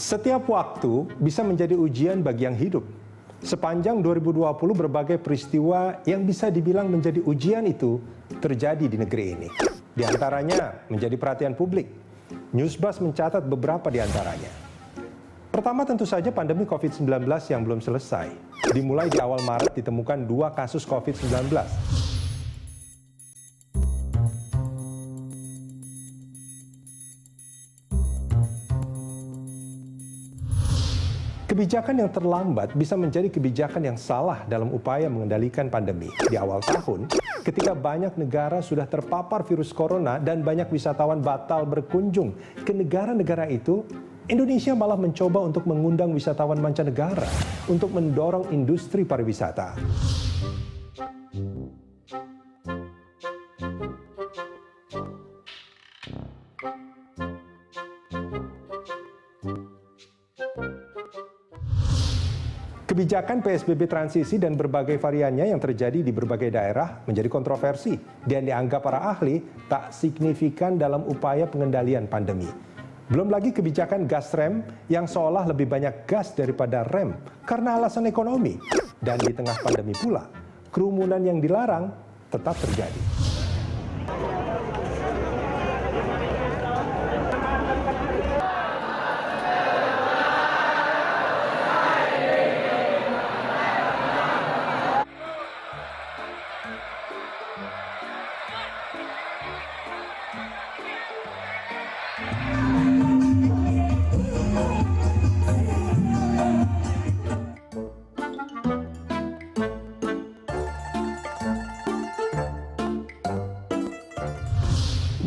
Setiap waktu bisa menjadi ujian bagi yang hidup. Sepanjang 2020 berbagai peristiwa yang bisa dibilang menjadi ujian itu terjadi di negeri ini. Di antaranya menjadi perhatian publik. Newsbuzz mencatat beberapa di antaranya. Pertama tentu saja pandemi COVID-19 yang belum selesai. Dimulai di awal Maret ditemukan 2 kasus COVID-19. Kebijakan yang terlambat bisa menjadi kebijakan yang salah dalam upaya mengendalikan pandemi. Di awal tahun, ketika banyak negara sudah terpapar virus corona dan banyak wisatawan batal berkunjung ke negara-negara itu, Indonesia malah mencoba untuk mengundang wisatawan mancanegara untuk mendorong industri pariwisata. Kebijakan PSBB transisi dan berbagai variannya yang terjadi di berbagai daerah menjadi kontroversi dan dianggap para ahli tak signifikan dalam upaya pengendalian pandemi. Belum lagi kebijakan gas rem yang seolah lebih banyak gas daripada rem karena alasan ekonomi. Dan di tengah pandemi pula, kerumunan yang dilarang tetap terjadi.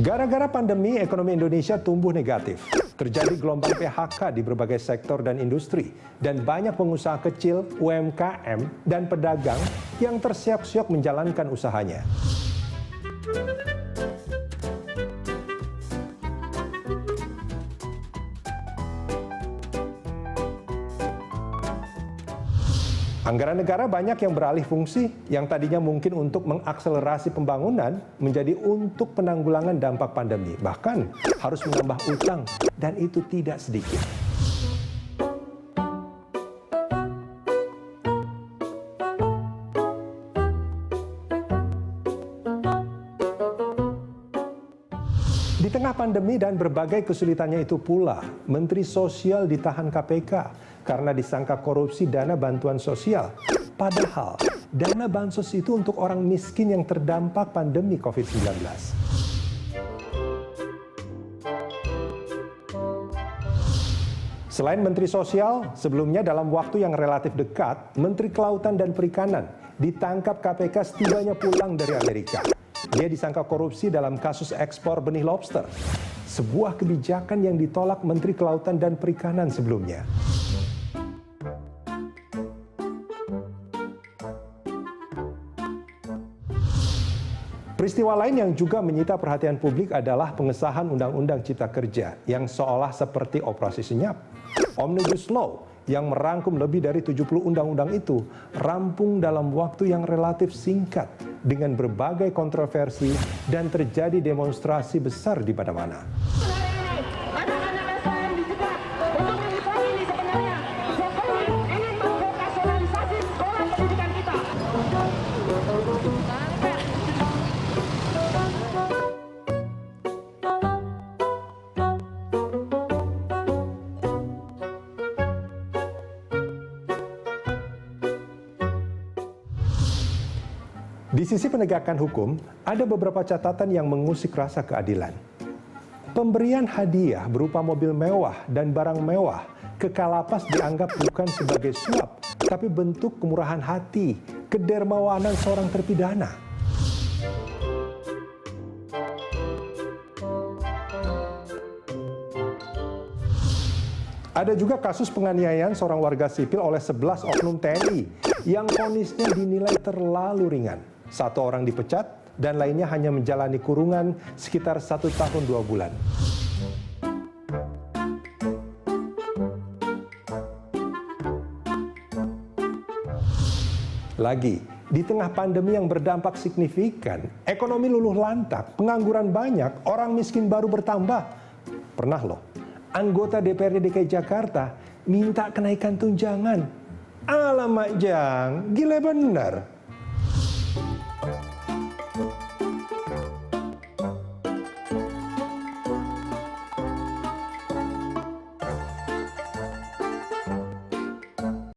Gara-gara pandemi, ekonomi Indonesia tumbuh negatif. Terjadi gelombang PHK di berbagai sektor dan industri. Dan banyak pengusaha kecil, UMKM, dan pedagang yang tersiok-siok menjalankan usahanya. Anggaran negara banyak yang beralih fungsi, yang tadinya mungkin untuk mengakselerasi pembangunan menjadi untuk penanggulangan dampak pandemi. Bahkan harus menambah utang, dan itu tidak sedikit. Di tengah pandemi dan berbagai kesulitannya itu pula, Menteri Sosial ditahan KPK karena disangka korupsi dana bantuan sosial. Padahal, dana bansos itu untuk orang miskin yang terdampak pandemi COVID-19. Selain Menteri Sosial, sebelumnya dalam waktu yang relatif dekat, Menteri Kelautan dan Perikanan ditangkap KPK setibanya pulang dari Amerika. Dia disangka korupsi dalam kasus ekspor benih lobster, sebuah kebijakan yang ditolak Menteri Kelautan dan Perikanan sebelumnya. Peristiwa lain yang juga menyita perhatian publik adalah pengesahan Undang-Undang Cipta Kerja yang seolah seperti operasi senyap. Omnibus Law yang merangkum lebih dari 70 undang-undang itu rampung dalam waktu yang relatif singkat dengan berbagai kontroversi dan terjadi demonstrasi besar di mana-mana. Di sisi penegakan hukum, ada beberapa catatan yang mengusik rasa keadilan. Pemberian hadiah berupa mobil mewah dan barang mewah ke Kalapas dianggap bukan sebagai suap, tapi bentuk kemurahan hati, kedermawanan seorang terpidana. Ada juga kasus penganiayaan seorang warga sipil oleh 11 oknum TNI yang vonisnya dinilai terlalu ringan. 1 orang dipecat dan lainnya hanya menjalani kurungan sekitar 1 tahun 2 bulan. Lagi, di tengah pandemi yang berdampak signifikan, ekonomi luluh lantak, pengangguran banyak, orang miskin baru bertambah. Pernah loh, anggota DPRD DKI Jakarta minta kenaikan tunjangan. Alamak Jang, gila benar.